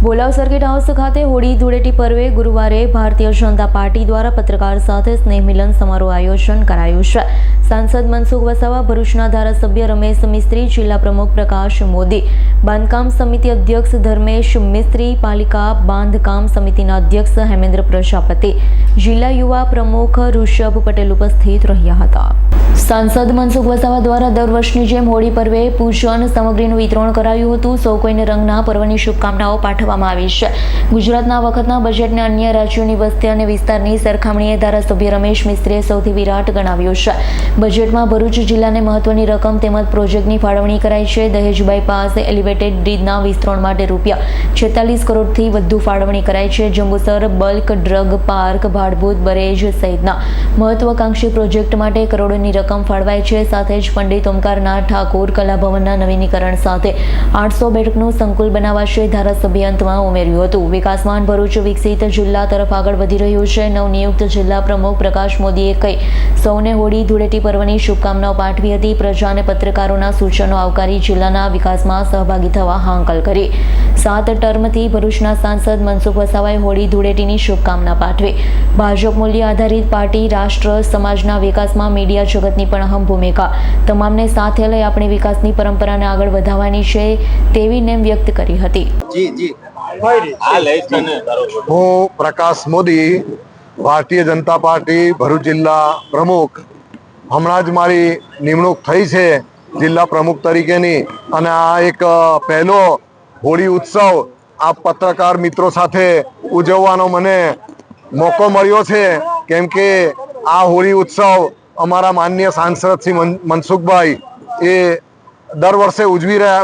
બોલાવ circuit house ખાતે હોળી ધૂળેટી પર્વે ગુરુવારે ભારતીય જનતા પાર્ટી દ્વારા પત્રકાર સાથે સ્નેહ મિલન સમારોહ આયોજન કરાયું છે। સાંસદ મનસુખ વસાવા, ભરૂચના ધારાસભ્ય રમેશ મિસ્ત્રી, જિલ્લા પ્રમુખ પ્રકાશ મોદી, બાંધકામ સમિતિ અધ્યક્ષ ધર્મેશ મિસ્ત્રી, પાલિકા બાંધકામ સમિતિના અધ્યક્ષ હેમેન્દ્ર પ્રજાપતિ, જિલ્લા યુવા પ્રમુખ ઋષભ પટેલ ઉપસ્થિત રહ્યા હતા। સાંસદ મનસુખ વસાવા દ્વારા દર વર્ષની જેમ હોળી પર્વે પૂજન સામગ્રીનું વિતરણ કરાયું હતું। સૌ કોઈને રંગના પર્વની શુભકામનાઓ પાઠવવામાં આવી છે। ગુજરાતના વખતના બજેટને અન્ય રાજ્યોની વસ્તી અને વિસ્તારની સરખામણીએ ધારાસભ્ય રમેશ મિસ્ત્રીએ સૌથી વિરાટ ગણાવ્યું છે। બજેટમાં ભરૂચ જિલ્લાને મહત્વની રકમ તેમજ પ્રોજેક્ટની ફાળવણી કરાઈ છે। દહેજ બાયપાસ એલિવેટેડ બ્રિજના વિસ્તરણ માટે ₹46 કરોડથી વધુ ફાળવણી કરાઈ છે। Jambusar bulk drug park, Bhadbhut barrage સહિતના મહત્વાકાંક્ષી પ્રોજેક્ટ માટે કરોડોની રકમ ફાળવાઈ છે। સાથે જ પંડિત ઓમકારનાથ ઠાકોર કલાભવનના નવીનીકરણ સાથે 800 બેઠકનું સંકુલ બનાવાશે। ધારાસભ્ય અંતમાં ઉમેર્યું હતું, વિકાસમાન ભરૂચ વિકસિત જિલ્લા તરફ આગળ વધી રહ્યું છે। નવનિયુક્ત જિલ્લા પ્રમુખ પ્રકાશ મોદીએ કહી સૌને હોળી ધૂળેટી પર્વની શુભકામનાઓ પાઠવી હતી। પ્રજાને પત્રકારોના સૂચનો આવકારી જિલ્લાના વિકાસમાં સહભાગી થવા હાંકલ કરી। 7 ટર્મથી ભરૂચના સાંસદ મનસુખ વસાવાએ હોળી ધૂળેટીની શુભકામના પાઠવી। ભાજપ મૂલ્ય આધારિત પાર્ટી, રાષ્ટ્ર સમાજના વિકાસમાં મીડિયા જગતની પણ અહમ ભૂમિકા, તમામને સાથે લઈ આપણી વિકાસની પરંપરાને આગળ વધારવાની છે તેવી નેમ વ્યક્ત કરી હતી। હું પ્રકાશ મોદી, ભારતીય જનતા પાર્ટી ભરૂચ જિલ્લા પ્રમુખ। હમણાં જ મારી નિમણૂક થઈ છે જિલ્લા પ્રમુખ તરીકેની, અને આ એક પહેલો હોળી ઉત્સવ આ પત્રકાર મિત્રો સાથે ઉજવવાનો મને મોકો મળ્યો છે, કેમ કે આ હોળી ઉત્સવ અમારા માનનીય સાંસદ શ્રી મનસુખભાઈ એ દર વર્ષે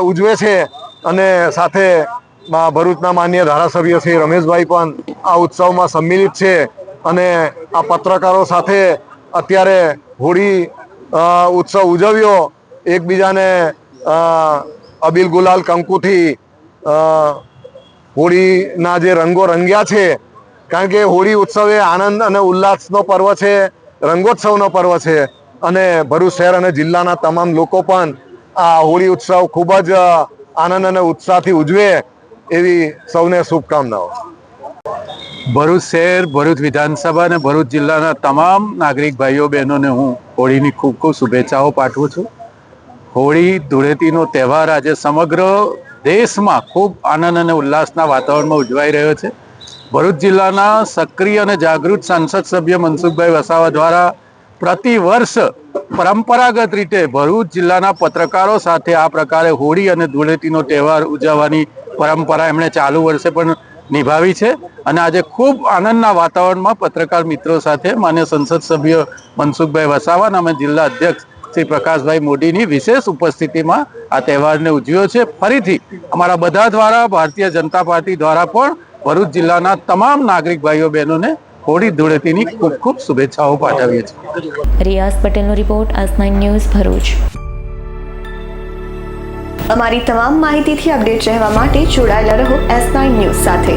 ઉજવે છે, અને સાથે ભરૂચના માનનીય ધારાસભ્ય શ્રી રમેશભાઈ પણ આ ઉત્સવમાં સંમિલિત છે। અને આ પત્રકારો સાથે અત્યારે હોળી ઉત્સવ ઉજવ્યો, એકબીજાને અબીલ ગુલાલ કંકુથી હોળીના જે રંગો રંગ્યા છે, કારણ કે હોળી ઉત્સવ એ આનંદ અને ઉલ્લાસનો પર્વ છે, રંગોત્સવનો પર્વ છે, અને ભરૂચ શહેર અને જિલ્લાના તમામ લોકો પણ આ હોળી ઉત્સવ ખૂબ જ આનંદ અને ઉત્સાહથી ઉજવે એવી સૌને શુભકામનાઓ। ભરૂચ શહેર, ભરૂચ વિધાનસભા અને ભરૂચ જિલ્લાના તમામ નાગરિક ભાઈઓ બહેનોને હું હોળીની ખૂબ ખૂબ શુભેચ્છાઓ પાઠવું છું। હોળી ધૂળેટીનો તહેવાર આજે સમગ્ર દેશમાં ખૂબ આનંદ અને ઉલ્લાસના વાતાવરણમાં ઉજવાઈ રહ્યો છે। ભરૂચ જિલ્લાના સક્રિય અને જાગૃત સાંસદ સભ્ય મનસુખભાઈ વસાવા દ્વારા પ્રતિ વર્ષ પરંપરાગત રીતે ભરૂચ જિલ્લાના પત્રકારો સાથે આ પ્રકારે હોળી અને ધૂળેટીનો તહેવાર ઉજવવાની પરંપરા એમણે ચાલુ વર્ષે પણ નિભાવી છે। અને આજે ખૂબ આનંદના વાતાવરણમાં પત્રકાર મિત્રો સાથે માન્ય સંસદ સભ્ય મનસુખભાઈ વસાવા અને અમે જિલ્લા અધ્યક્ષ શ્રી પ્રકાશભાઈ મોદીની વિશેષ ઉપસ્થિતિમાં આ તહેવારને ઉજવ્યો છે। ફરીથી અમારા બધા દ્વારા, ભારતીય જનતા પાર્ટી દ્વારા પણ ભરૂચ જિલ્લાના તમામ નાગરિક ભાઈઓ બહેનોને હોળી ધૂળેટીની ખૂબ ખૂબ શુભેચ્છાઓ પાઠવીએ છીએ। રિયાઝ પટેલનો રિપોર્ટ, S9 ન્યૂઝ ભરૂચ। અમારી તમામ માહિતીથી અપડેટ રહેવા માટે જોડાયેલા રહો S9 ન્યૂઝ સાથે।